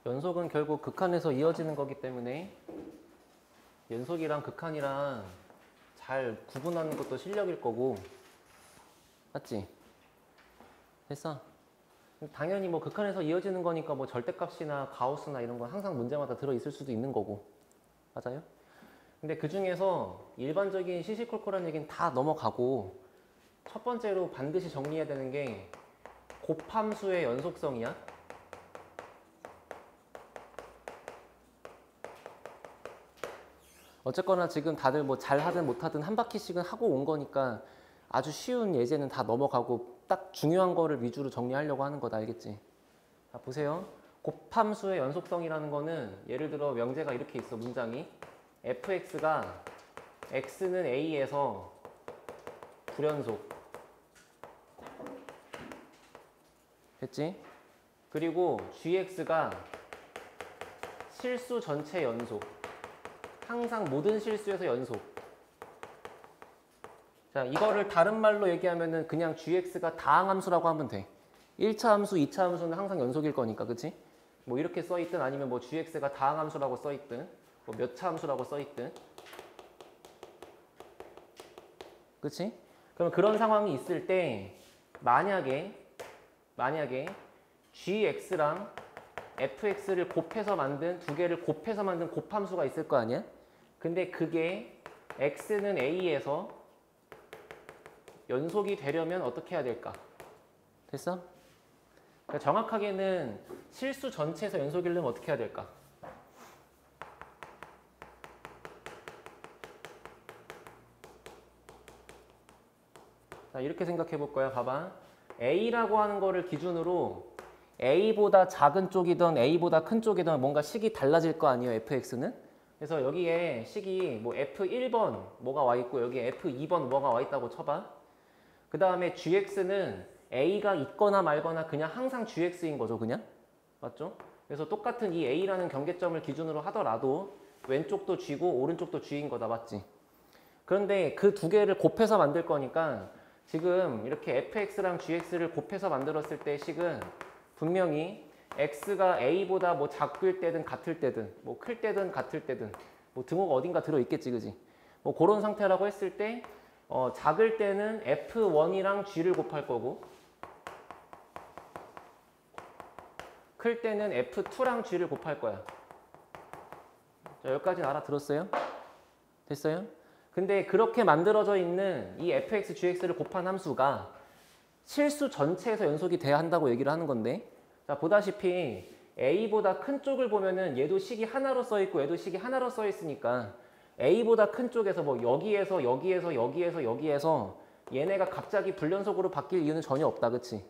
연속은 결국 극한에서 이어지는 거기 때문에 연속이랑 극한이랑 잘 구분하는 것도 실력일 거고, 맞지? 됐어? 당연히 뭐 극한에서 이어지는 거니까 뭐 절대값이나 가우스나 이런 건 항상 문제마다 들어있을 수도 있는 거고, 맞아요? 근데 그 중에서 일반적인 시시콜콜한 얘기는 다 넘어가고, 첫 번째로 반드시 정리해야 되는 게 곱함수의 연속성이야. 어쨌거나 지금 다들 뭐 잘하든 못하든 한 바퀴씩은 하고 온 거니까 아주 쉬운 예제는 다 넘어가고 딱 중요한 거를 위주로 정리하려고 하는 거다. 알겠지? 자, 보세요. 곱함수의 연속성이라는 거는 예를 들어 명제가 이렇게 있어. 문장이 fx가 x는 a에서 불연속 됐지? 그리고 gx가 실수 전체 연속, 항상 모든 실수에서 연속. 자, 이거를 다른 말로 얘기하면은 그냥 gx가 다항함수라고 하면 돼. 1차 함수, 2차 함수는 항상 연속일 거니까, 그치? 뭐 이렇게 써있든 아니면 뭐 gx가 다항함수라고 써있든 뭐 몇 차 함수라고 써있든, 그치? 그럼 그런 상황이 있을 때 만약에 gx랑 fx를 곱해서 만든 두 개를 곱해서 만든 곱함수가 있을 거 아니야? 근데 그게 x는 a에서 연속이 되려면 어떻게 해야 될까? 됐어? 그러니까 정확하게는 실수 전체에서 연속이려면 어떻게 해야 될까? 자, 이렇게 생각해 볼 거야. 봐봐. a라고 하는 거를 기준으로 a보다 작은 쪽이든 a보다 큰 쪽이든 뭔가 식이 달라질 거 아니에요, fx는? 그래서 여기에 식이 뭐 f1번 뭐가 와 있고 여기에 f2번 뭐가 와 있다고 쳐봐. 그 다음에 gx는 a가 있거나 말거나 그냥 항상 gx인 거죠, 그냥. 맞죠? 그래서 똑같은 이 a라는 경계점을 기준으로 하더라도 왼쪽도 g고 오른쪽도 g인 거다, 맞지? 그런데 그 두 개를 곱해서 만들 거니까 지금 이렇게 fx랑 gx를 곱해서 만들었을 때 식은 분명히 x가 a보다 뭐 작을 때든 같을 때든 뭐 클 때든 같을 때든 뭐 등호가 어딘가 들어있겠지, 그지? 뭐 그런 상태라고 했을 때 작을 때는 f1이랑 g를 곱할 거고 클 때는 f2랑 g를 곱할 거야. 자, 여기까지는 알아들었어요? 됐어요? 근데 그렇게 만들어져 있는 이 fx, gx를 곱한 함수가 실수 전체에서 연속이 돼야 한다고 얘기를 하는 건데, 자, 보다시피 a보다 큰 쪽을 보면은 얘도 식이 하나로 써 있고 얘도 식이 하나로 써 있으니까 a보다 큰 쪽에서 뭐 여기에서 얘네가 갑자기 불연속으로 바뀔 이유는 전혀 없다, 그치?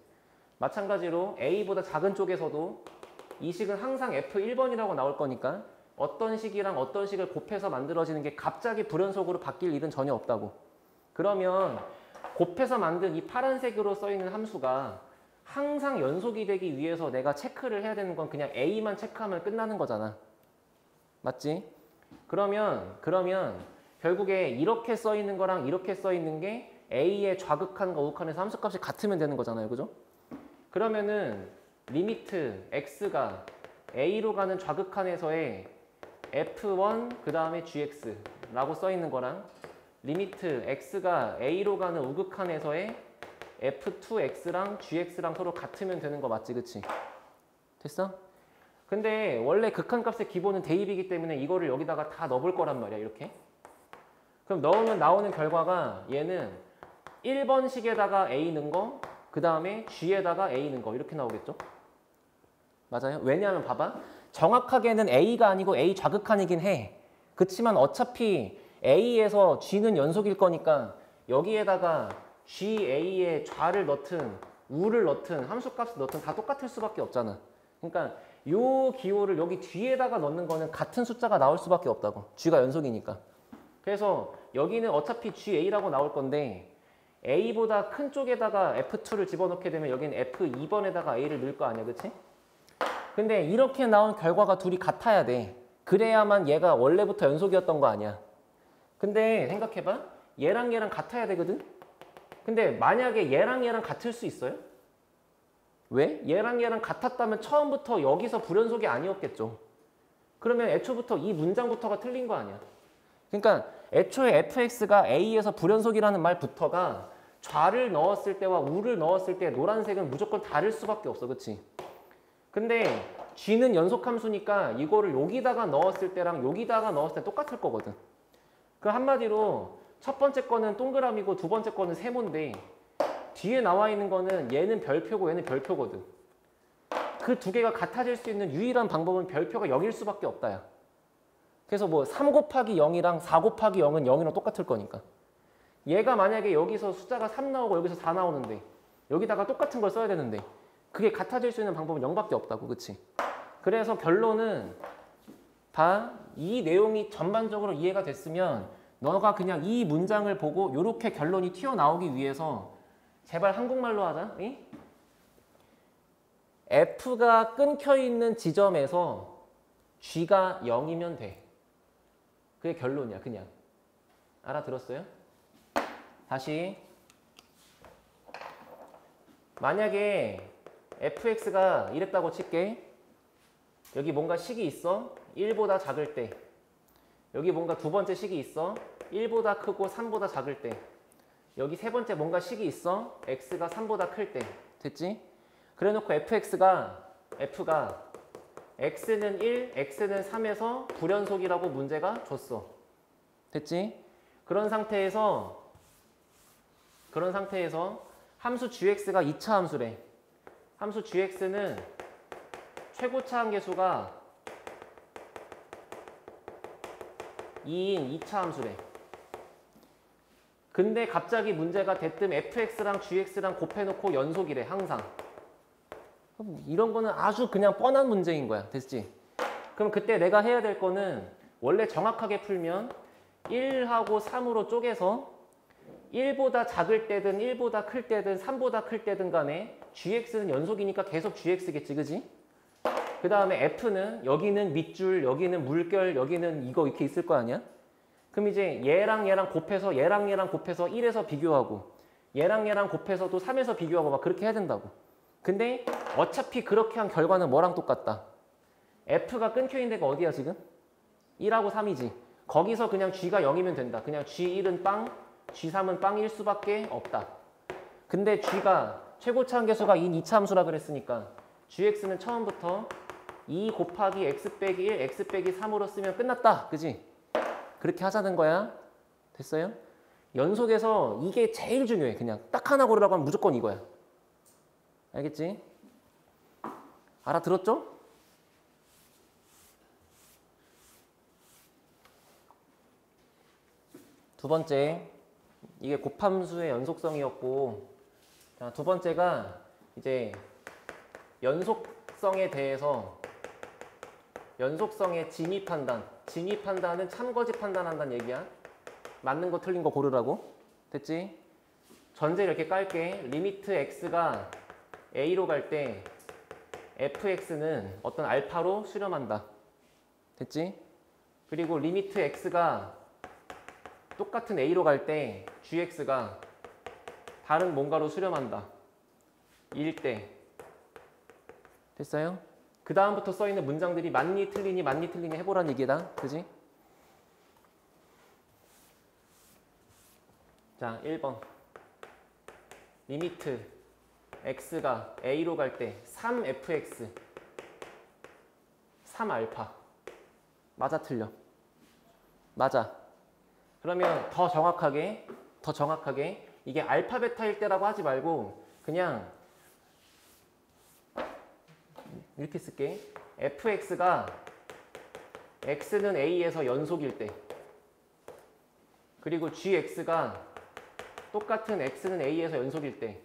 마찬가지로 a보다 작은 쪽에서도 이 식은 항상 f1번이라고 나올 거니까 어떤 식이랑 어떤 식을 곱해서 만들어지는 게 갑자기 불연속으로 바뀔 일은 전혀 없다고. 그러면 곱해서 만든 이 파란색으로 써 있는 함수가 항상 연속이 되기 위해서 내가 체크를 해야 되는 건 그냥 a만 체크하면 끝나는 거잖아. 맞지? 그러면 결국에 이렇게 써 있는 거랑 이렇게 써 있는 게 a의 좌극한과 우극한에서 함수값이 같으면 되는 거잖아요, 그죠? 그러면은 리미트 x가 a로 가는 좌극한에서의 f1 그 다음에 gx라고 써 있는 거랑 리미트 x가 a로 가는 우극한에서의 f2x랑 gx랑 서로 같으면 되는 거 맞지, 그치? 됐어? 근데 원래 극한값의 기본은 대입이기 때문에 이거를 여기다가 다 넣어볼 거란 말이야, 이렇게. 그럼 넣으면 나오는 결과가 얘는 1번식에다가 a 넣은 거, 그 다음에 g에다가 a 넣은 거 이렇게 나오겠죠? 맞아요? 왜냐하면 봐봐. 정확하게는 a가 아니고 a 좌극한이긴 해. 그치만 어차피 a에서 g는 연속일 거니까 여기에다가 ga의 좌를 넣든 우를 넣든 함수값을 넣든 다 똑같을 수밖에 없잖아. 그러니까 요 기호를 여기 뒤에다가 넣는 거는 같은 숫자가 나올 수밖에 없다고. g가 연속이니까. 그래서 여기는 어차피 ga라고 나올 건데 a보다 큰 쪽에다가 f2를 집어넣게 되면 여기는 f2번에다가 a를 넣을 거 아니야, 그치? 근데 이렇게 나온 결과가 둘이 같아야 돼. 그래야만 얘가 원래부터 연속이었던 거 아니야. 근데 생각해봐. 얘랑 얘랑 같아야 되거든? 근데 만약에 얘랑 같을 수 있어요? 왜? 얘랑 얘랑 같았다면 처음부터 여기서 불연속이 아니었겠죠. 그러면 애초부터 이 문장부터가 틀린 거 아니야. 그러니까 애초에 fx가 a에서 불연속이라는 말부터가 좌를 넣었을 때와 우를 넣었을 때 노란색은 무조건 다를 수밖에 없어. 그치? 근데 g는 연속함수니까 이거를 여기다가 넣었을 때랑 여기다가 넣었을 때 똑같을 거거든. 그 한마디로 첫 번째 거는 동그라미고 두 번째 거는 세모인데 뒤에 나와 있는 거는 얘는 별표고 얘는 별표거든. 그 두 개가 같아질 수 있는 유일한 방법은 별표가 0일 수밖에 없다야. 그래서 뭐 3 곱하기 0이랑 4 곱하기 0은 0이랑 똑같을 거니까. 얘가 만약에 여기서 숫자가 3 나오고 여기서 4 나오는데 여기다가 똑같은 걸 써야 되는데 그게 같아질 수 있는 방법은 0밖에 없다고. 그치? 그래서 결론은 다 이 내용이 전반적으로 이해가 됐으면 너가 그냥 이 문장을 보고 이렇게 결론이 튀어나오기 위해서 제발 한국말로 하자. 응? F가 끊겨있는 지점에서 G가 0이면 돼. 그게 결론이야. 그냥. 알아들었어요? 다시. 만약에 fx가 이랬다고 칠게. 여기 뭔가 식이 있어. 1보다 작을 때. 여기 뭔가 두 번째 식이 있어. 1보다 크고 3보다 작을 때. 여기 세 번째 뭔가 식이 있어. x가 3보다 클 때. 됐지? 그래 놓고 f가 x는 1, x는 3에서 불연속이라고 문제가 줬어. 됐지? 그런 상태에서 함수 gx가 2차 함수래. 함수 gx는 최고차 함계수가 2인 2차 함수래. 근데 갑자기 문제가 대뜸 fx랑 gx랑 곱해놓고 연속이래. 항상. 이런 거는 아주 그냥 뻔한 문제인 거야. 됐지? 그럼 그때 내가 해야 될 거는 원래 정확하게 풀면 1하고 3으로 쪼개서 1보다 작을 때든 1보다 클 때든 3보다 클 때든 간에 gx는 연속이니까 계속 gx겠지. 그지? 그 다음에 f는 여기는 밑줄, 여기는 물결, 여기는 이거 이렇게 있을 거 아니야? 그럼 이제 얘랑 얘랑 곱해서 1에서 비교하고 얘랑 얘랑 곱해서 또 3에서 비교하고 막 그렇게 해야 된다고. 근데 어차피 그렇게 한 결과는 뭐랑 똑같다? F가 끊겨있는 데가 어디야 지금? 1하고 3이지. 거기서 그냥 G가 0이면 된다. 그냥 G1은 빵, G3은 빵일 수밖에 없다. 근데 G가 최고차 함계수가 2차 함수라 그랬으니까 GX는 처음부터 2 곱하기 X 빼기 1, X 빼기 3으로 쓰면 끝났다. 그지? 그렇게 하자는 거야. 됐어요? 연속에서 이게 제일 중요해. 그냥 딱 하나 고르라고 하면 무조건 이거야. 알겠지? 알아들었죠? 두 번째, 이게 곱함수의 연속성이었고, 자, 두 번째가 이제 연속성에 대해서 연속성의 진위 판단. 진위 판단은 참거짓 판단한다는 얘기야. 맞는 거 틀린 거 고르라고. 됐지? 전제 이렇게 깔게. 리미트 x가 a로 갈 때 fx는 어떤 알파로 수렴한다. 됐지? 그리고 리미트 x가 똑같은 a로 갈 때 gx가 다른 뭔가로 수렴한다. 일 때. 됐어요? 그 다음부터 써있는 문장들이 맞니 틀리니 맞니 틀리니 해보란 얘기다. 그지? 자, 1번. 리미트 x가 a로 갈 때 3fx 3알파. 맞아 틀려? 맞아. 그러면 더 정확하게 이게 알파 베타일 때라고 하지 말고 그냥 이렇게 쓸게. fx가 x는 a에서 연속일 때 그리고 gx가 똑같은 x는 a에서 연속일 때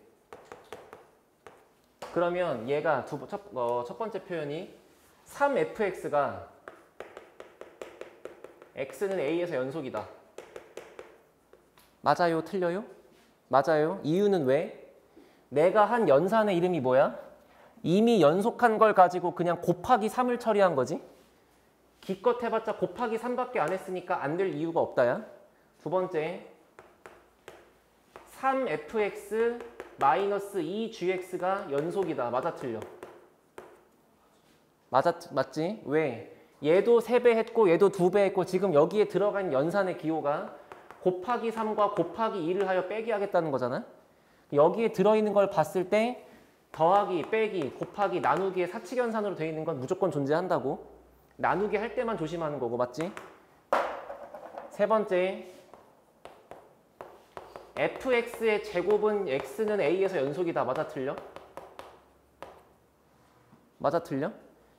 그러면 얘가 첫 번째 표현이 3fx가 x는 a에서 연속이다. 맞아요? 틀려요? 맞아요. 이유는 왜? 내가 한 연산의 이름이 뭐야? 이미 연속한 걸 가지고 그냥 곱하기 3을 처리한 거지. 기껏 해봤자 곱하기 3밖에 안 했으니까 안 될 이유가 없다야. 두 번째, 3fx 마이너스 2gx가 연속이다. 맞아 틀려? 맞지? 왜? 얘도 3배 했고 얘도 2배 했고 지금 여기에 들어간 연산의 기호가 곱하기 3과 곱하기 2를 하여 빼기 하겠다는 거잖아. 여기에 들어있는 걸 봤을 때 더하기, 빼기, 곱하기, 나누기의 사칙연산으로 되어 있는 건 무조건 존재한다고. 나누기 할 때만 조심하는 거고, 맞지? 세 번째, fx의 제곱은 x는 a에서 연속이다. 맞아 틀려? 맞아 틀려?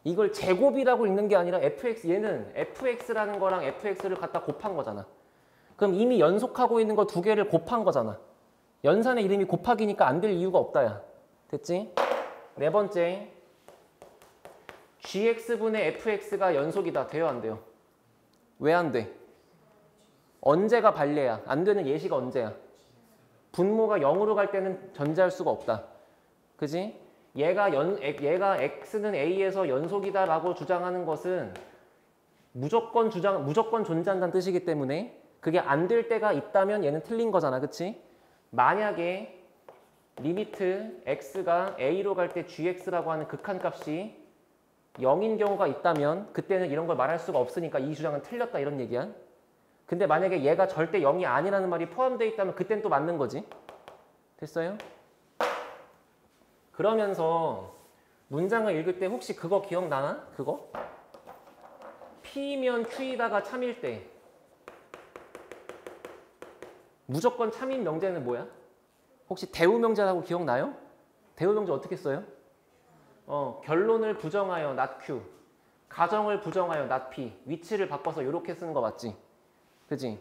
이걸 제곱이라고 읽는 게 아니라 얘는 fx라는 거랑 fx를 갖다 곱한 거잖아. 그럼 이미 연속하고 있는 거 두 개를 곱한 거잖아. 연산의 이름이 곱하기니까 안 될 이유가 없다, 야. 됐지? 네 번째, gx분의 fx가 연속이다. 돼요, 안 돼요? 왜 안 돼? 언제가 반례야? 안 되는 예시가 언제야? 분모가 0으로 갈 때는 전제할 수가 없다. 그지? 얘가 x는 a에서 연속이다라고 주장하는 것은 무조건 존재한다는 뜻이기 때문에 그게 안 될 때가 있다면 얘는 틀린 거잖아. 그치? 만약에 리미트 x가 a로 갈 때 gx라고 하는 극한값이 0인 경우가 있다면 그때는 이런 걸 말할 수가 없으니까 이 주장은 틀렸다 이런 얘기야. 근데 만약에 얘가 절대 0이 아니라는 말이 포함되어 있다면 그땐 또 맞는 거지. 됐어요? 그러면서 문장을 읽을 때 혹시 그거 기억나나? 그거? P면 Q이다가 참일 때 무조건 참인 명제는 뭐야? 혹시 대우명제라고 기억나요? 대우명제 어떻게 써요? 결론을 부정하여 not Q, 가정을 부정하여 not P, 위치를 바꿔서 이렇게 쓰는 거 맞지? 그지?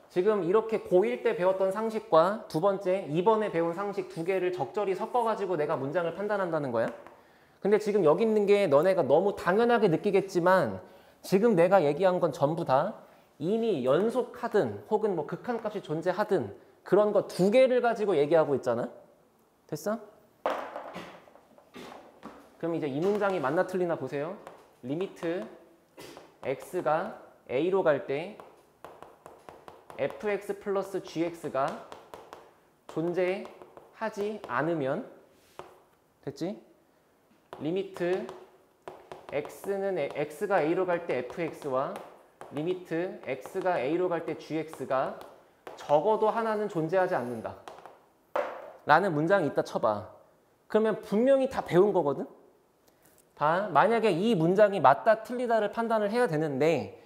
지금 이렇게 고1 때 배웠던 상식과 두 번째, 이번에 배운 상식 두 개를 적절히 섞어가지고 내가 문장을 판단한다는 거야. 근데 지금 여기 있는 게 너네가 너무 당연하게 느끼겠지만 지금 내가 얘기한 건 전부 다 이미 연속하든 혹은 뭐 극한값이 존재하든 그런 거 두 개를 가지고 얘기하고 있잖아. 됐어? 그럼 이제 이 문장이 맞나 틀리나 보세요. 리미트 x가 a로 갈 때 fx 플러스 gx가 존재하지 않으면 됐지? 리미트 x가 a로 갈 때 fx와 리미트 x가 a로 갈 때 gx가 적어도 하나는 존재하지 않는다 라는 문장이 있다 쳐봐. 그러면 분명히 다 배운 거거든? 봐, 만약에 이 문장이 맞다 틀리다를 판단을 해야 되는데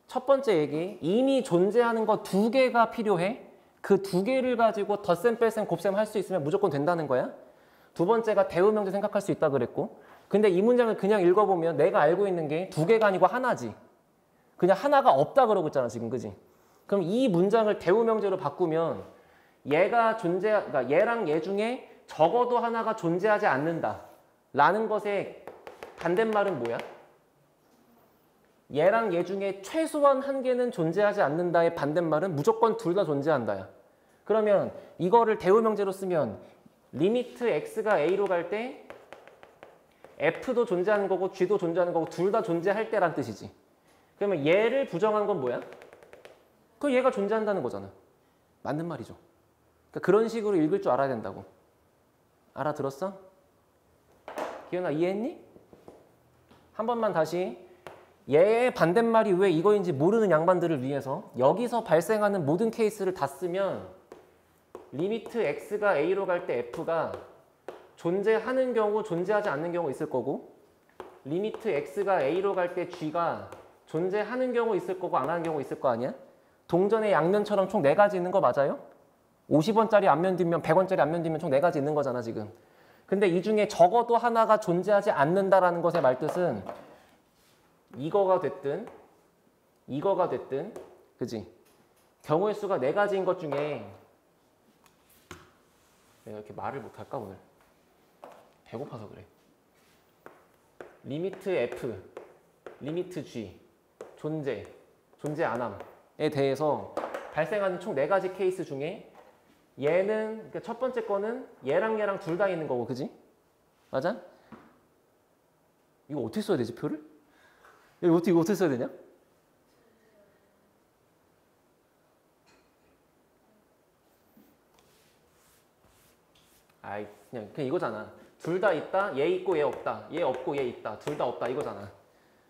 첫 번째 얘기, 이미 존재하는 거 두 개가 필요해. 그 두 개를 가지고 덧셈, 뺄셈, 곱셈 할 수 있으면 무조건 된다는 거야. 두 번째가 대우명제 생각할 수 있다 그랬고. 근데 이 문장을 그냥 읽어보면 내가 알고 있는 게 두 개가 아니고 하나지. 그냥 하나가 없다 그러고 있잖아 지금, 그지? 그럼 이 문장을 대우명제로 바꾸면 그러니까 얘랑 얘 중에 적어도 하나가 존재하지 않는다 라는 것의 반대말은 뭐야? 얘랑 얘 중에 최소한 한 개는 존재하지 않는다의 반대말은 무조건 둘 다 존재한다야. 그러면 이거를 대우명제로 쓰면 리미트 x가 a로 갈 때 f도 존재하는 거고 g도 존재하는 거고 둘 다 존재할 때란 뜻이지. 그러면 얘를 부정한 건 뭐야? 그 얘가 존재한다는 거잖아. 맞는 말이죠. 그러니까 그런 식으로 읽을 줄 알아야 된다고. 알아들었어? 기현아 이해했니? 한 번만 다시. 얘의 반대말이 왜 이거인지 모르는 양반들을 위해서 여기서 발생하는 모든 케이스를 다 쓰면 리미트 x가 a로 갈 때 f가 존재하는 경우, 존재하지 않는 경우 있을 거고 리미트 x가 a로 갈 때 g가 존재하는 경우 있을 거고 안 하는 경우 있을 거 아니야? 동전의 양면처럼 총 4가지 있는 거 맞아요? 50원짜리 앞면 뒷면 100원짜리 앞면 뒷면 총 4가지 있는 거잖아 지금. 근데 이 중에 적어도 하나가 존재하지 않는다라는 것의 말뜻은 이거가 됐든 그지? 경우의 수가 4가지인 것 중에 내가 이렇게 말을 못할까 오늘? 배고파서 그래. 리미트 f, 리미트 g, 존재 안함에 대해서 발생하는 총 4가지 케이스 중에 얘는 그러니까 첫 번째 거는 얘랑 둘 다 있는 거고, 그지? 맞아? 이거 어떻게 써야 되지, 표를? 이거 어떻게 써야 되냐? 아이, 그냥 이거잖아. 둘 다 있다, 얘 있고 얘 없다. 얘 없고 얘 있다. 둘 다 없다 이거잖아.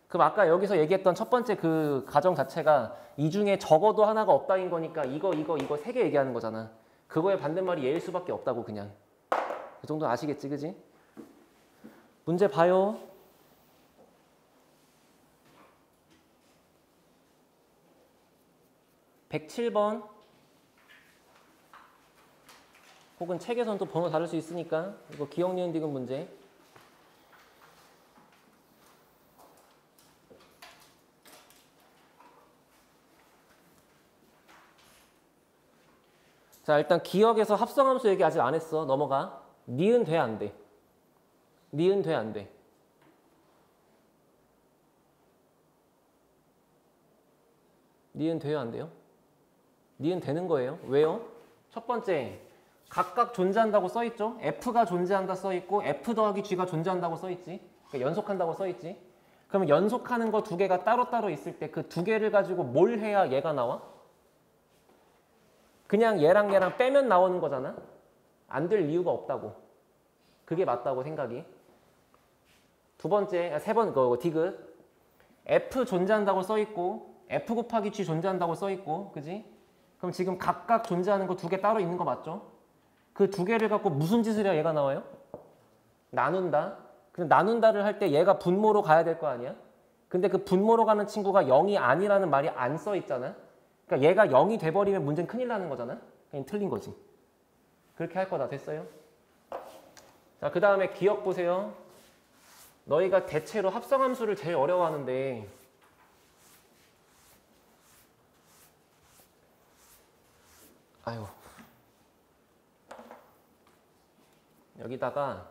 그럼 아까 여기서 얘기했던 첫 번째 그 가정 자체가 이 중에 적어도 하나가 없다인 거니까 이거 세 개 얘기하는 거잖아. 그거의 반대말이 얘일 수밖에 없다고 그냥. 그 정도 아시겠지, 그지? 문제 봐요. (107번) 혹은 책에선 또 번호 다를 수 있으니까 이거 기억, 니은, 디귿 문제. 자, 일단 기억에서 합성함수 얘기 아직 안 했어. 넘어가. 니은 돼, 안 돼? 니은 돼, 안 돼? 니은 돼요, 안 돼요? 니은 되는 거예요. 왜요? 첫 번째, 각각 존재한다고 써있죠? F가 존재한다 써있고 F 더하기 G가 존재한다고 써있지. 그러니까 연속한다고 써있지. 그러면 연속하는 거 두 개가 따로따로 있을 때 그 두 개를 가지고 뭘 해야 얘가 나와? 그냥 얘랑 얘랑 빼면 나오는 거잖아. 안 될 이유가 없다고. 그게 맞다고 생각이. 두 번째, 세 번, 디귿. F 존재한다고 써있고 F 곱하기 G 존재한다고 써있고, 그지? 그럼 지금 각각 존재하는 거 두 개 따로 있는 거 맞죠? 그 두 개를 갖고 무슨 짓을 해야 얘가 나와요? 나눈다. 근데 나눈다를 할 때 얘가 분모로 가야 될 거 아니야? 근데 그 분모로 가는 친구가 0이 아니라는 말이 안 써 있잖아. 그러니까 얘가 0이 돼버리면 문제는 큰일 나는 거잖아. 그냥 틀린 거지. 그렇게 할 거다. 됐어요? 자, 그 다음에 기억 보세요. 너희가 대체로 합성함수를 제일 어려워하는데 아유, 여기다가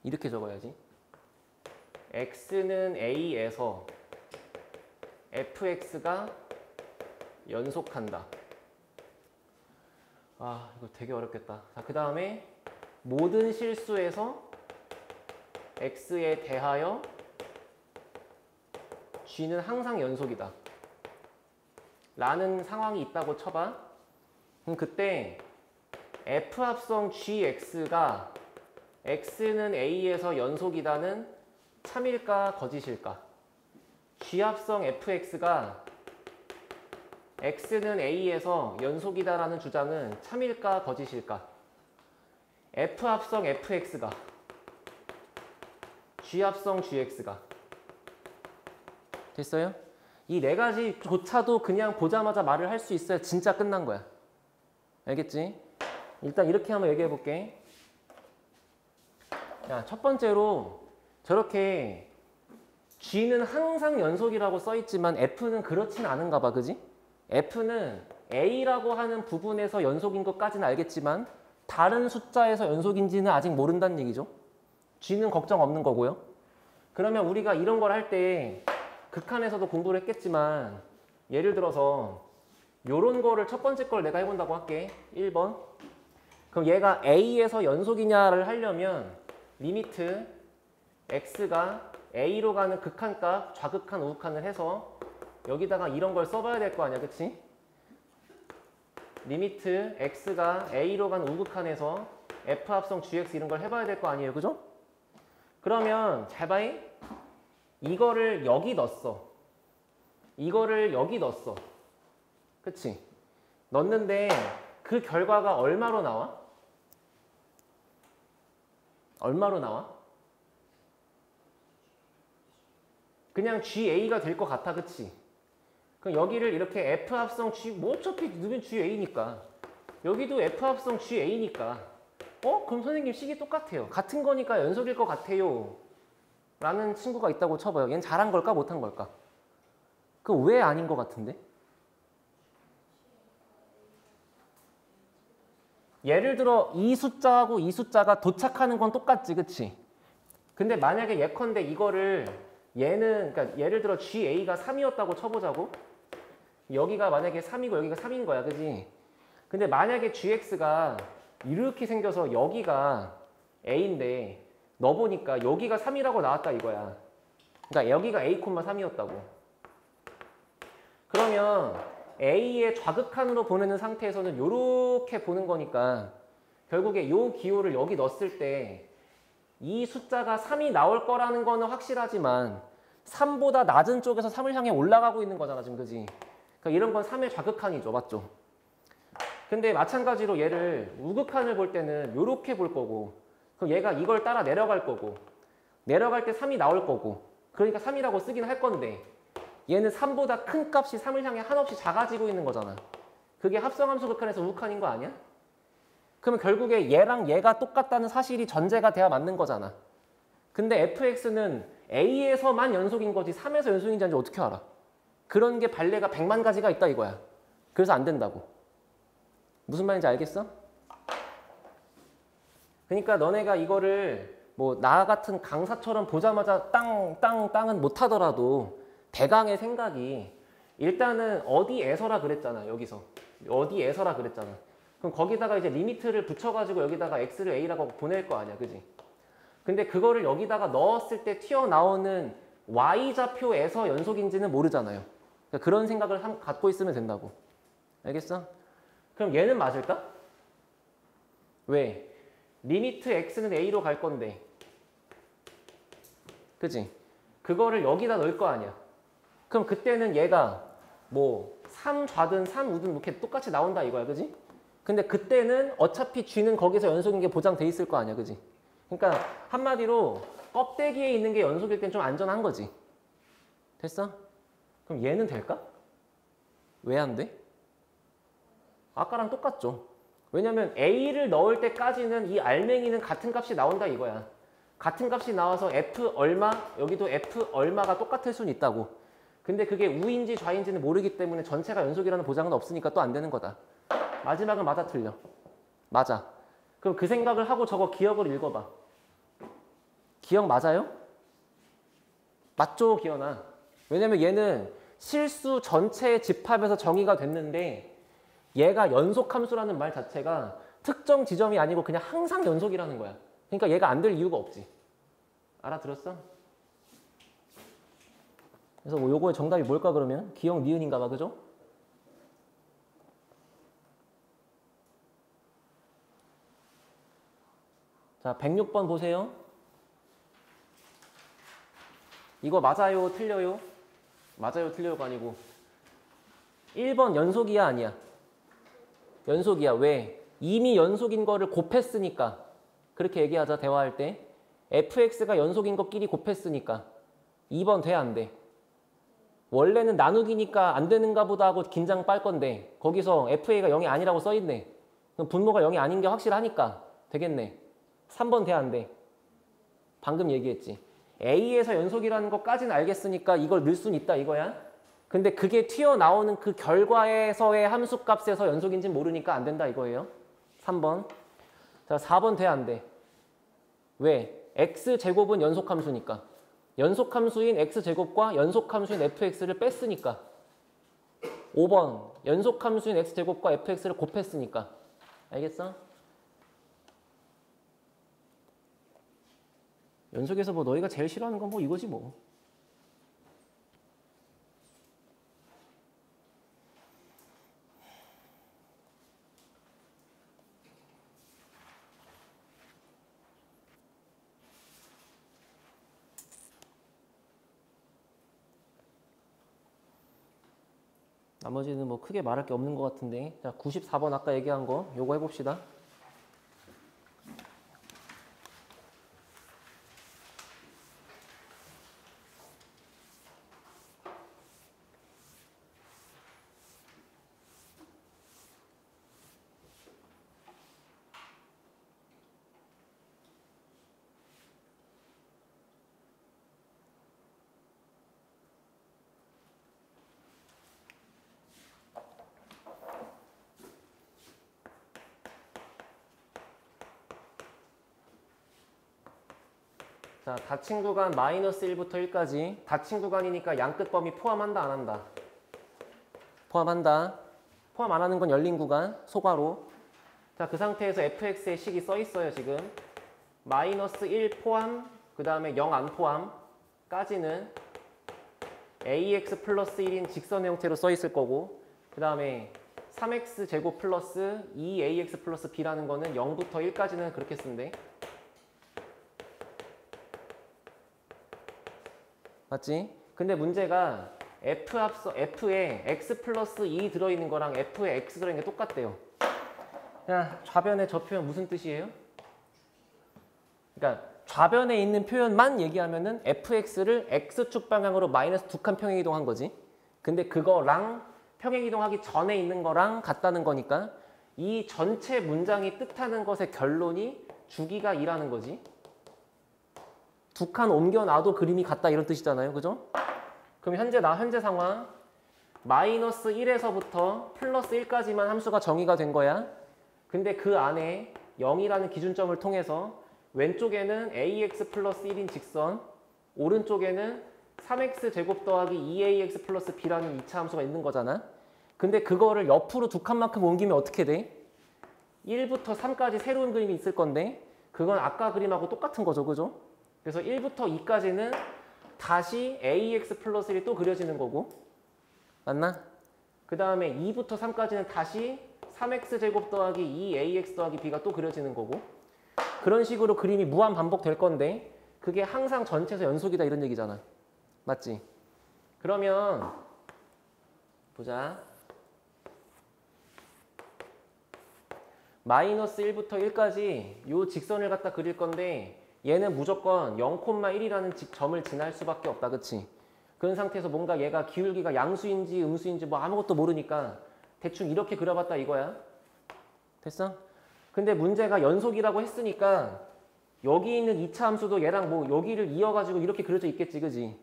이렇게 적어야지. x는 a에서 fx가 연속한다. 아, 이거 되게 어렵겠다. 자, 그 다음에 모든 실수에서 x에 대하여 g는 항상 연속이다 라는 상황이 있다고 쳐봐. 그럼 그때 f 합성 gx가 x는 a에서 연속이다는 참일까 거짓일까? g 합성 fx가 x는 a에서 연속이다라는 주장은 참일까 거짓일까? f 합성 fx가 g 합성 gx가 됐어요? 이 네 가지조차도 그냥 보자마자 말을 할 수 있어야 진짜 끝난 거야. 알겠지? 일단 이렇게 한번 얘기해 볼게. 자, 첫 번째로 저렇게 G는 항상 연속이라고 써있지만 F는 그렇진 않은가 봐. 그지? F는 A라고 하는 부분에서 연속인 것까지는 알겠지만 다른 숫자에서 연속인지는 아직 모른다는 얘기죠. G는 걱정 없는 거고요. 그러면 우리가 이런 걸 할 때 극한에서도 공부를 했겠지만 예를 들어서 요런 거를 첫 번째 걸 내가 해본다고 할게. 1번. 그럼 얘가 A에서 연속이냐를 하려면 리미트 x가 a로 가는 극한값, 좌극한, 우극한을 해서 여기다가 이런 걸 써봐야 될 거 아니야, 그치? 리미트 x가 a로 가는 우극한에서 f 합성 gx 이런 걸 해봐야 될 거 아니에요, 그죠? 그러면 잘 봐이. 이거를 여기 넣었어. 이거를 여기 넣었어. 그치? 넣었는데 그 결과가 얼마로 나와? 얼마로 나와? 그냥 GA가 될 것 같아, 그치? 그럼 여기를 이렇게 F 합성 G, 뭐 어차피 누면 GA니까. 여기도 F 합성 GA니까. 그럼 선생님 식이 똑같아요. 같은 거니까 연속일 것 같아요. 라는 친구가 있다고 쳐봐요. 얘는 잘한 걸까, 못한 걸까? 그 왜 아닌 것 같은데? 예를 들어 이 숫자하고 이 숫자가 도착하는 건 똑같지, 그치? 근데 만약에 예컨대 이거를 얘는, 그러니까 예를 들어 GA가 3이었다고 쳐보자고. 여기가 만약에 3이고 여기가 3인 거야, 그지? 근데 만약에 GX가 이렇게 생겨서 여기가 A인데 넣어보니까 여기가 3이라고 나왔다 이거야. 그러니까 여기가 A, 3이었다고. 그러면 A의 좌극한으로 보내는 상태에서는 이렇게 보는 거니까 결국에 요 기호를 여기 넣었을 때 이 숫자가 3이 나올 거라는 거는 확실하지만 3보다 낮은 쪽에서 3을 향해 올라가고 있는 거잖아 지금, 그지? 그러니까 이런 건 3의 좌극한이죠, 맞죠? 근데 마찬가지로 얘를 우극한을 볼 때는 이렇게 볼 거고, 그럼 얘가 이걸 따라 내려갈 거고, 내려갈 때 3이 나올 거고, 그러니까 3이라고 쓰긴 할 건데 얘는 3보다 큰 값이 3을 향해 한없이 작아지고 있는 거잖아. 그게 합성함수 극한에서 우극한인 거 아니야? 그러면 결국에 얘랑 얘가 똑같다는 사실이 전제가 돼야 맞는 거잖아. 근데 fx는 a에서만 연속인 거지 3에서 연속인지 아닌지 어떻게 알아? 그런 게 발레가 100만 가지가 있다 이거야. 그래서 안 된다고. 무슨 말인지 알겠어? 그러니까 너네가 이거를 뭐 나 같은 강사처럼 보자마자 땅은 못하더라도 대강의 생각이 일단은 어디에서라 그랬잖아. 여기서. 어디에서라 그랬잖아. 그럼 거기다가 이제 리미트를 붙여가지고 여기다가 x를 a라고 보낼 거 아니야. 그지? 근데 그거를 여기다가 넣었을 때 튀어나오는 y좌표에서 연속인지는 모르잖아요. 그러니까 그런 생각을 갖고 있으면 된다고. 알겠어? 그럼 얘는 맞을까? 왜? 리미트 x는 a로 갈 건데. 그지? 그거를 여기다 넣을 거 아니야. 그럼 그때는 얘가 뭐 3 좌든 3 우든 이렇게 똑같이 나온다 이거야. 그지? 근데 그때는 어차피 g는 거기서 연속인 게 보장돼 있을 거 아니야. 그지? 그러니까 한마디로 껍데기에 있는 게 연속일 땐 좀 안전한 거지. 됐어? 그럼 얘는 될까? 왜 안 돼? 아까랑 똑같죠. 왜냐면 a를 넣을 때까지는 이 알맹이는 같은 값이 나온다 이거야. 같은 값이 나와서 f 얼마, 여기도 f 얼마가 똑같을 수는 있다고. 근데 그게 우인지 좌인지는 모르기 때문에 전체가 연속이라는 보장은 없으니까 또 안 되는 거다. 마지막은 맞아 틀려? 맞아. 그럼 그 생각을 하고 저거 기억을 읽어봐. 기억 맞아요? 맞죠, 기억나? 왜냐면 얘는 실수 전체의 집합에서 정의가 됐는데 얘가 연속함수라는 말 자체가 특정 지점이 아니고 그냥 항상 연속이라는 거야. 그러니까 얘가 안 될 이유가 없지. 알아들었어? 그래서 뭐 요거의 정답이 뭘까 그러면? 기억 니은인가 봐, 그죠? 자, 106번 보세요. 이거 맞아요, 틀려요? 맞아요, 틀려요가 아니고 1번 연속이야, 아니야? 연속이야. 왜? 이미 연속인 거를 곱했으니까. 그렇게 얘기하자, 대화할 때. fx가 연속인 것끼리 곱했으니까. 2번 돼, 안 돼? 원래는 나누기니까 안 되는가 보다 하고 긴장 빨 건데 거기서 fa가 0이 아니라고 써있네. 그럼 분모가 0이 아닌 게 확실하니까 되겠네. 3번 돼, 안 돼? 방금 얘기했지. a에서 연속이라는 것까지는 알겠으니까 이걸 넣을 수는 있다 이거야. 근데 그게 튀어나오는 그 결과에서의 함수값에서 연속인지는 모르니까 안 된다 이거예요. 3번. 자, 4번 돼, 안 돼? 왜? x제곱은 연속함수니까. 연속함수인 x제곱과 연속함수인 fx를 뺐으니까. 5번. 연속함수인 x제곱과 fx를 곱했으니까. 알겠어? 연속에서 뭐 너희가 제일 싫어하는 건 뭐 이거지 뭐. 나머지는 뭐 크게 말할 게 없는 것 같은데. 자, 94번 아까 얘기한 거 요거 해봅시다. 자, 닫힌 구간 마이너스 1부터 1까지. 닫힌 구간이니까 양끝 범위 포함한다, 안 한다? 포함한다. 포함 안 하는 건 열린 구간, 소괄호. 자, 그 상태에서 fx의 식이 써 있어요, 지금. 마이너스 1 포함, 그 다음에 0 안 포함까지는 ax 플러스 1인 직선의 형태로 써 있을 거고, 그 다음에 3x제곱 플러스 2ax 플러스 b라는 거는 0부터 1까지는 그렇게 쓴대. 맞지? 근데 문제가 f에 x 플러스 2 들어있는 거랑 f에 x 들어있는 게 똑같대요. 야, 좌변의 저 표현 무슨 뜻이에요? 그러니까 좌변에 있는 표현만 얘기하면은 fx를 x축 방향으로 마이너스 2칸 평행이동한 거지. 근데 그거랑 평행이동하기 전에 있는 거랑 같다는 거니까 이 전체 문장이 뜻하는 것의 결론이 주기가 2라는 거지. 2칸 옮겨놔도 그림이 같다 이런 뜻이잖아요. 그죠? 그럼 현재 상황 마이너스 1에서부터 플러스 1까지만 함수가 정의가 된 거야. 근데 그 안에 0이라는 기준점을 통해서 왼쪽에는 ax 플러스 1인 직선, 오른쪽에는 3x 제곱 더하기 2ax 플러스 b라는 2차 함수가 있는 거잖아. 근데 그거를 옆으로 2칸만큼 옮기면 어떻게 돼? 1부터 3까지 새로운 그림이 있을 건데 그건 아까 그림하고 똑같은 거죠. 그죠? 그래서 1부터 2까지는 다시 ax 플러스 1이 또 그려지는 거고. 맞나? 그 다음에 2부터 3까지는 다시 3x 제곱 더하기 2ax 더하기 b가 또 그려지는 거고. 그런 식으로 그림이 무한 반복될 건데 그게 항상 전체에서 연속이다 이런 얘기잖아. 맞지? 그러면 보자. 마이너스 1부터 1까지 요 직선을 갖다 그릴 건데 얘는 무조건 0,1이라는 점을 지날 수밖에 없다. 그치? 그런 상태에서 뭔가 얘가 기울기가 양수인지 음수인지 뭐 아무것도 모르니까 대충 이렇게 그려봤다 이거야. 됐어? 근데 문제가 연속이라고 했으니까 여기 있는 2차 함수도 얘랑 뭐 여기를 이어가지고 이렇게 그려져 있겠지. 그지?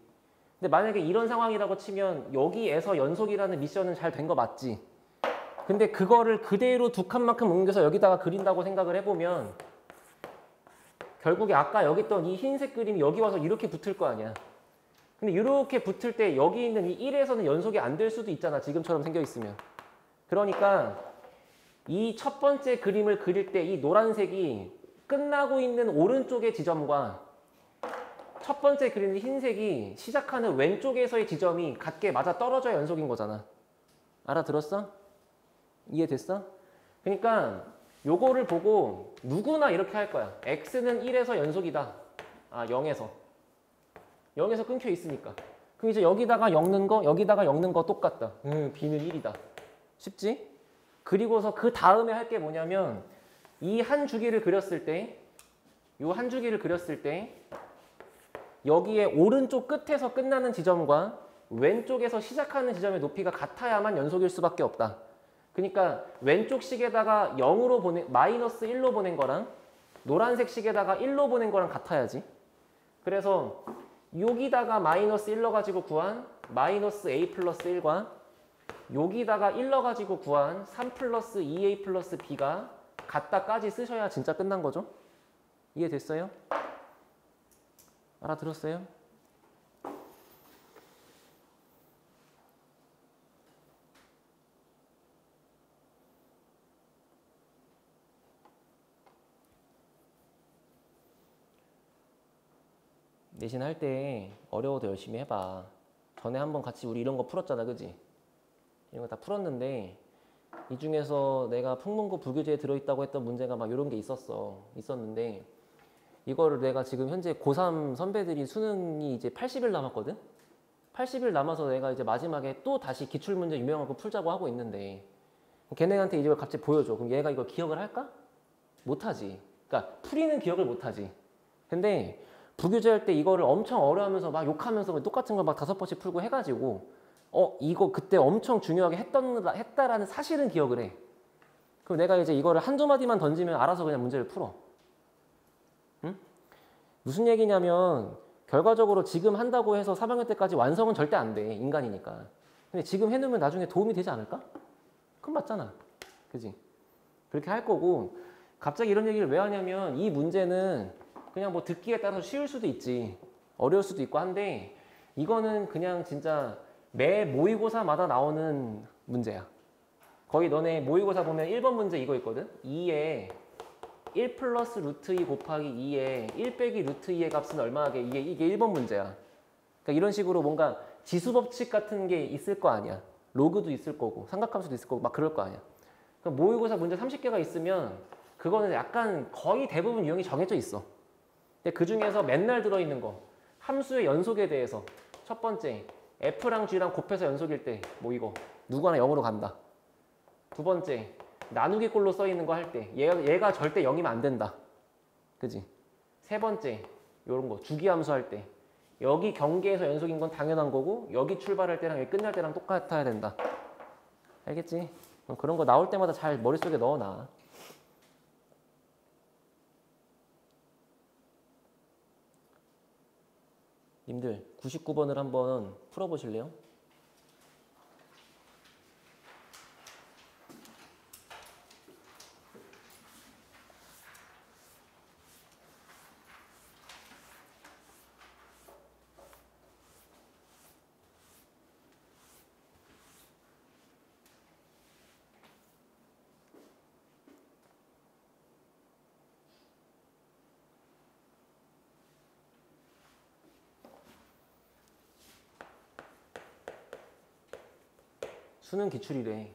근데 만약에 이런 상황이라고 치면 여기에서 연속이라는 미션은 잘 된 거 맞지? 근데 그거를 그대로 2칸만큼 옮겨서 여기다가 그린다고 생각을 해보면 결국에 아까 여기 있던 이 흰색 그림이 여기 와서 이렇게 붙을 거 아니야. 근데 이렇게 붙을 때 여기 있는 이 1에서는 연속이 안 될 수도 있잖아. 지금처럼 생겨 있으면. 그러니까 이 첫 번째 그림을 그릴 때 이 노란색이 끝나고 있는 오른쪽의 지점과 첫 번째 그리는 흰색이 시작하는 왼쪽에서의 지점이 같게 맞아 떨어져야 연속인 거잖아. 알아들었어? 이해됐어? 그러니까 요거를 보고 누구나 이렇게 할 거야. x는 1에서 연속이다. 아, 0에서. 0에서 끊겨 있으니까. 그럼 이제 여기다가 엮는 거, 여기다가 엮는 거 똑같다. b는 1이다. 쉽지? 그리고서 그 다음에 할 게 뭐냐면 이 한 주기를 그렸을 때 요 한 주기를 그렸을 때 여기에 오른쪽 끝에서 끝나는 지점과 왼쪽에서 시작하는 지점의 높이가 같아야만 연속일 수밖에 없다. 그러니까 왼쪽 식에다가 0으로 마이너스 1로 보낸 거랑 노란색 식에다가 1로 보낸 거랑 같아야지. 그래서 여기다가 마이너스 1 넣어가지고 구한 마이너스 a 플러스 1과 여기다가 1 넣어가지고 구한 3 플러스 2a 플러스 b가 같다까지 쓰셔야 진짜 끝난 거죠. 이해됐어요? 알아들었어요? 내신 할 때 어려워도 열심히 해봐. 전에 한번 같이 우리 이런 거 풀었잖아. 그지? 이런 거 다 풀었는데 이 중에서 내가 풍문고 불교재에 들어있다고 했던 문제가 막 이런 게 있었는데 이거를 내가 지금 현재 고3 선배들이 수능이 이제 80일 남았거든? 80일 남아서 내가 이제 마지막에 또 다시 기출문제 유명한 거 풀자고 하고 있는데 걔네한테 이걸 갑자기 보여줘. 그럼 얘가 이걸 기억을 할까? 못하지. 그러니까 풀이는 기억을 못하지. 근데 불교재 할 때 이거를 엄청 어려워하면서 막 욕하면서 똑같은 걸 막 5번씩 풀고 해가지고 이거 그때 엄청 중요하게 했다라는 사실은 기억을 해. 그럼 내가 이제 이거를 한두 마디만 던지면 알아서 그냥 문제를 풀어. 응? 무슨 얘기냐면 결과적으로 지금 한다고 해서 3학년 때까지 완성은 절대 안 돼. 인간이니까. 근데 지금 해놓으면 나중에 도움이 되지 않을까? 그건 맞잖아. 그지? 그렇게 할 거고 갑자기 이런 얘기를 왜 하냐면 이 문제는 그냥 뭐 듣기에 따라서 쉬울 수도 있지. 어려울 수도 있고 한데 이거는 그냥 진짜 매 모의고사마다 나오는 문제야. 거의 너네 모의고사 보면 1번 문제 이거 있거든? 2에 1 플러스 루트 2 곱하기 2에 1 빼기 루트 2의 값은 얼마게? 이게 1번 문제야. 그러니까 이런 식으로 뭔가 지수법칙 같은 게 있을 거 아니야. 로그도 있을 거고 삼각함수도 있을 거고 막 그럴 거 아니야. 그럼 모의고사 문제 30개가 있으면 그거는 약간 거의 대부분 유형이 정해져 있어. 근데 그 중에서 맨날 들어있는 거 함수의 연속에 대해서 첫 번째 F랑 G랑 곱해서 연속일 때 뭐 이거 누구 하나 0으로 간다. 두 번째 나누기 꼴로 써 있는 거 할 때 얘가 절대 0이면 안 된다. 그지? 세 번째 요런 거 주기함수 할 때 여기 경계에서 연속인 건 당연한 거고 여기 출발할 때랑 여기 끝날 때랑 똑같아야 된다. 알겠지? 그런 거 나올 때마다 잘 머릿속에 넣어놔. 님들 99번을 한번 풀어보실래요? 수능 기출이래.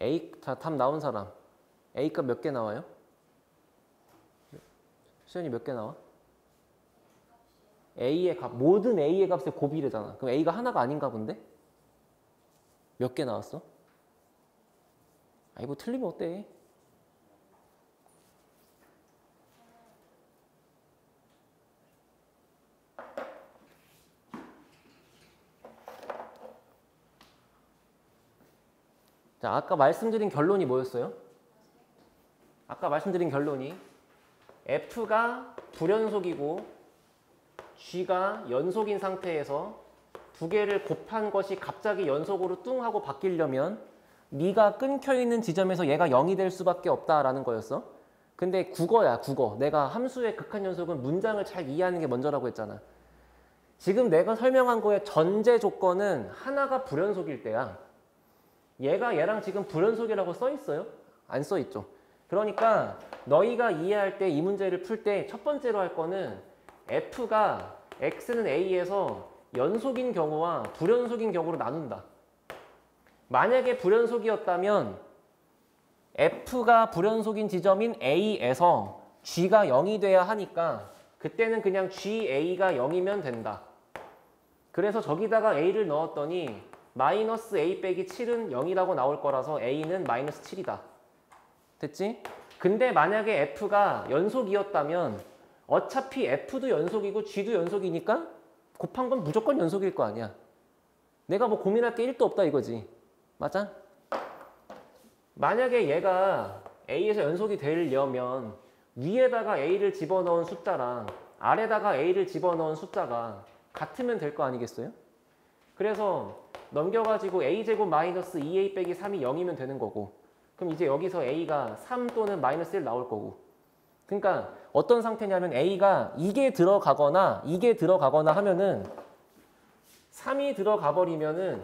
A, 답 나온 사람. A값 몇 개 나와요? 수현이 몇 개 나와? A의 값, 모든 A의 값의 곱이래잖아. 그럼 A가 하나가 아닌가 본데? 몇 개 나왔어? 아이 뭐 틀리면 어때? 자, 아까 말씀드린 결론이 뭐였어요? 아까 말씀드린 결론이 F가 불연속이고 G가 연속인 상태에서 두 개를 곱한 것이 갑자기 연속으로 뚱 하고 바뀌려면 네가 끊겨있는 지점에서 얘가 0이 될 수밖에 없다라는 거였어. 근데 국어야, 국어. 내가 함수의 극한연속은 문장을 잘 이해하는 게 먼저라고 했잖아. 지금 내가 설명한 거의 전제 조건은 하나가 불연속일 때야. 얘가 얘랑 지금 불연속이라고 써 있어요? 안 써 있죠. 그러니까 너희가 이해할 때 이 문제를 풀 때 첫 번째로 할 거는 F가 X는 A에서 연속인 경우와 불연속인 경우로 나눈다. 만약에 불연속이었다면 F가 불연속인 지점인 A에서 G가 0이 돼야 하니까 그때는 그냥 GA가 0이면 된다. 그래서 저기다가 A를 넣었더니 마이너스 A 빼기 7은 0이라고 나올 거라서 A는 마이너스 7이다. 됐지? 근데 만약에 F가 연속이었다면 어차피 F도 연속이고 G도 연속이니까 곱한 건 무조건 연속일 거 아니야. 내가 뭐 고민할 게 1도 없다 이거지. 맞아? 만약에 얘가 A에서 연속이 되려면 위에다가 A를 집어넣은 숫자랑 아래다가 A를 집어넣은 숫자가 같으면 될 거 아니겠어요? 그래서 넘겨가지고 A제곱 마이너스 2A 빼기 3이 0이면 되는 거고 그럼 이제 여기서 A가 3 또는 마이너스 1 나올 거고 그러니까 어떤 상태냐면 A가 이게 들어가거나 하면은 3이 들어가 버리면은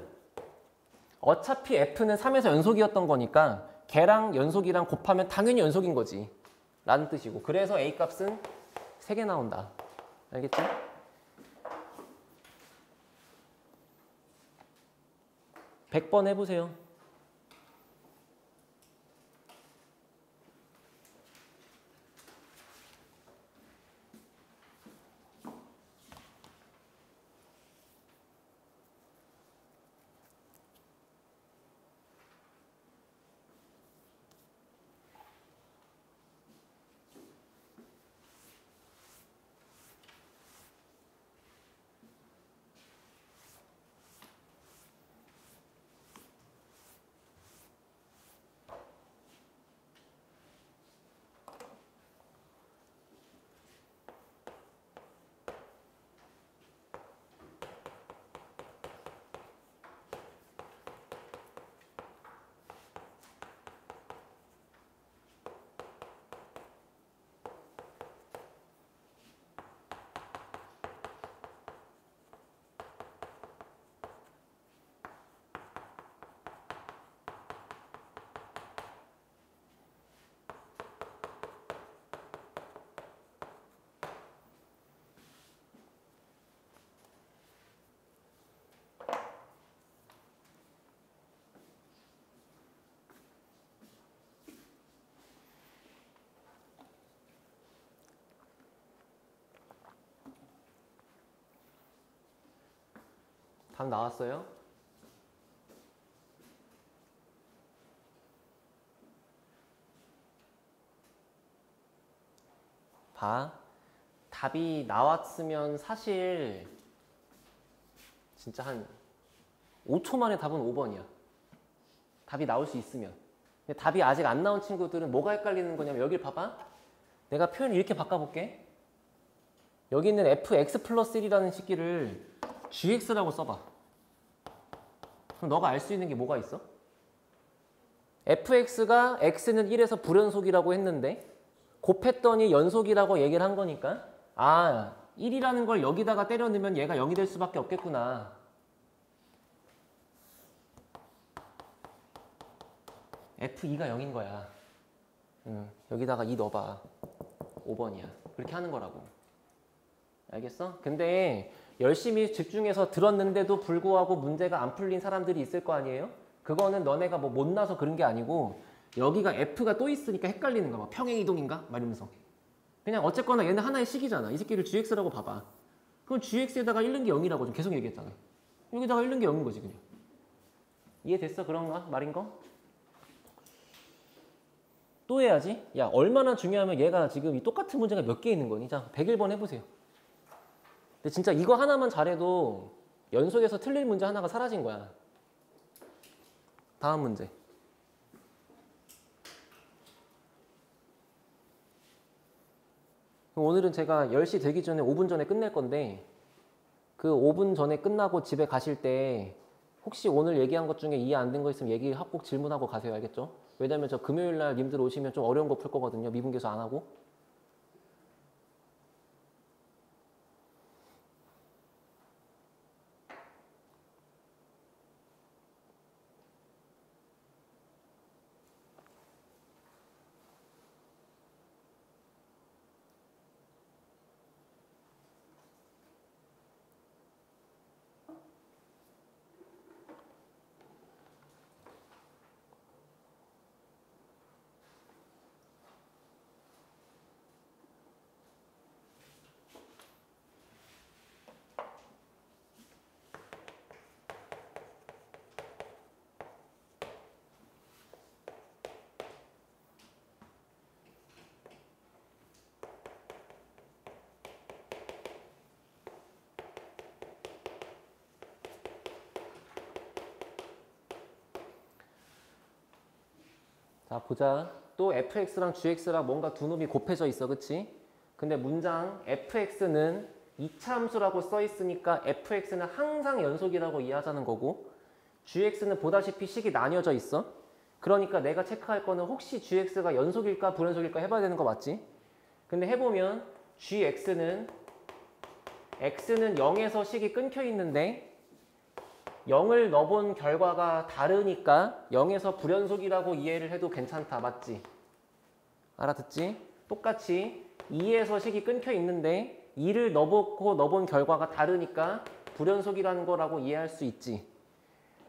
어차피 F는 3에서 연속이었던 거니까 걔랑 연속이랑 곱하면 당연히 연속인 거지 라는 뜻이고 그래서 A 값은 3개 나온다. 알겠지? (100번) 해보세요. 답 나왔어요? 봐. 답이 나왔으면 사실 진짜 한 5초 만에 답은 5번이야. 답이 나올 수 있으면. 근데 답이 아직 안 나온 친구들은 뭐가 헷갈리는 거냐면 여길 봐봐. 내가 표현을 이렇게 바꿔볼게. 여기 있는 fx 플러스 1이라는 식기를 gx라고 써봐. 그럼 너가 알 수 있는 게 뭐가 있어? fx가 x는 1에서 불연속이라고 했는데 곱했더니 연속이라고 얘기를 한 거니까 1이라는 걸 여기다가 때려 넣으면 얘가 0이 될 수밖에 없겠구나. f2가 0인 거야. 여기다가 2 넣어봐. 5번이야. 그렇게 하는 거라고. 알겠어? 근데 열심히 집중해서 들었는데도 불구하고 문제가 안 풀린 사람들이 있을 거 아니에요? 그거는 너네가 뭐 못나서 그런 게 아니고 여기가 F가 또 있으니까 헷갈리는 거야. 평행이동인가? 막 이러면서. 그냥 어쨌거나 얘는 하나의 식이잖아. 이 새끼를 GX라고 봐봐. 그럼 GX에다가 1는 게 0이라고 좀 계속 얘기했잖아. 여기다가 1는 게 0인 거지 그냥. 이해됐어? 그런가? 말인 거? 또 해야지. 야, 얼마나 중요하면 얘가 지금 이 똑같은 문제가 몇 개 있는 거니? 자, 101번 해보세요. 근데 진짜 이거 하나만 잘해도 연속해서 틀릴 문제 하나가 사라진 거야. 다음 문제. 오늘은 제가 10시 되기 전에 5분 전에 끝낼 건데 그 5분 전에 끝나고 집에 가실 때 혹시 오늘 얘기한 것 중에 이해 안 된 거 있으면 얘기하고 꼭 질문하고 가세요. 알겠죠? 왜냐면 저 금요일 날 님들 오시면 좀 어려운 거 풀 거거든요. 미분계수 안 하고. 자, 보자. 또 fx랑 gx랑 뭔가 두 놈이 곱해져 있어. 그치? 근데 문장 fx는 이차함수라고 써 있으니까 fx는 항상 연속이라고 이해하자는 거고 gx는 보다시피 식이 나뉘어져 있어. 그러니까 내가 체크할 거는 혹시 gx가 연속일까 불연속일까 해봐야 되는 거 맞지? 근데 해보면 x는 0에서 식이 끊겨 있는데 0을 넣어본 결과가 다르니까 0에서 불연속이라고 이해를 해도 괜찮다. 맞지? 알아듣지? 똑같이 2에서 식이 끊겨 있는데 2를 넣어본 결과가 다르니까 불연속이라는 거라고 이해할 수 있지.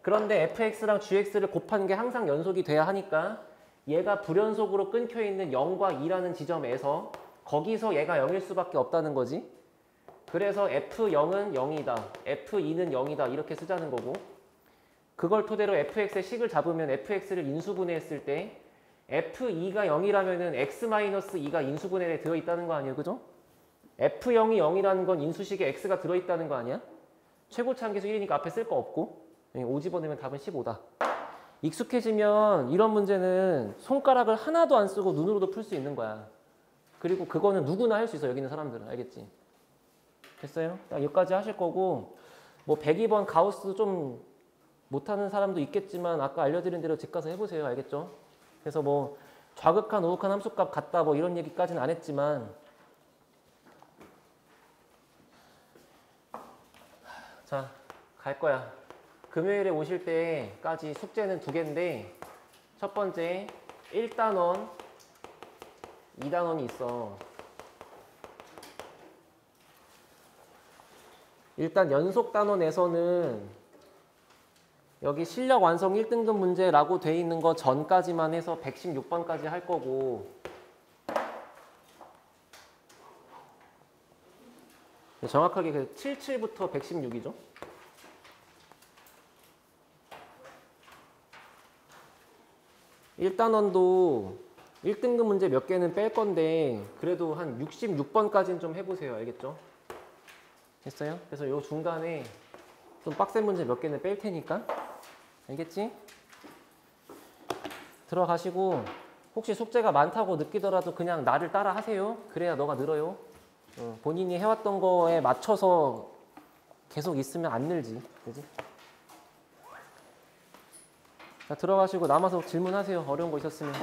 그런데 fx랑 gx를 곱한 게 항상 연속이 돼야 하니까 얘가 불연속으로 끊겨 있는 0과 2라는 지점에서 거기서 얘가 0일 수밖에 없다는 거지. 그래서 f0은 0이다. f2는 0이다. 이렇게 쓰자는 거고 그걸 토대로 fx의 식을 잡으면 fx를 인수분해했을 때 f2가 0이라면 x-2가 인수분해에 들어있다는 거 아니에요? 그죠? f0이 0이라는 건 인수식에 x가 들어있다는 거 아니야? 최고치 함계수 1이니까 앞에 쓸 거 없고 5 집어넣으면 답은 15다. 익숙해지면 이런 문제는 손가락을 하나도 안 쓰고 눈으로도 풀 수 있는 거야. 그리고 그거는 누구나 할 수 있어. 여기 있는 사람들은. 알겠지? 됐어요? 딱 여기까지 하실 거고 뭐 102번 가우스 좀 못하는 사람도 있겠지만 아까 알려드린 대로 집 가서 해보세요. 알겠죠? 그래서 뭐 좌극한 우극한 함수값 같다 뭐 이런 얘기까지는 안 했지만 자, 갈 거야. 금요일에 오실 때까지 숙제는 2개인데 첫 번째 1단원, 2단원이 있어. 일단 연속 단원에서는 여기 실력 완성 1등급 문제라고 돼 있는 거 전까지만 해서 116번까지 할 거고 정확하게 그 77부터 116이죠. 1단원도 1등급 문제 몇 개는 뺄 건데 그래도 한 66번까지는 좀 해보세요. 알겠죠? 됐어요? 그래서 요 중간에 좀 빡센 문제 몇 개는 뺄 테니까. 알겠지? 들어가시고 혹시 숙제가 많다고 느끼더라도 그냥 나를 따라 하세요. 그래야 너가 늘어요. 본인이 해왔던 거에 맞춰서 계속 있으면 안 늘지. 그지? 자, 들어가시고 남아서 질문하세요. 어려운 거 있었으면.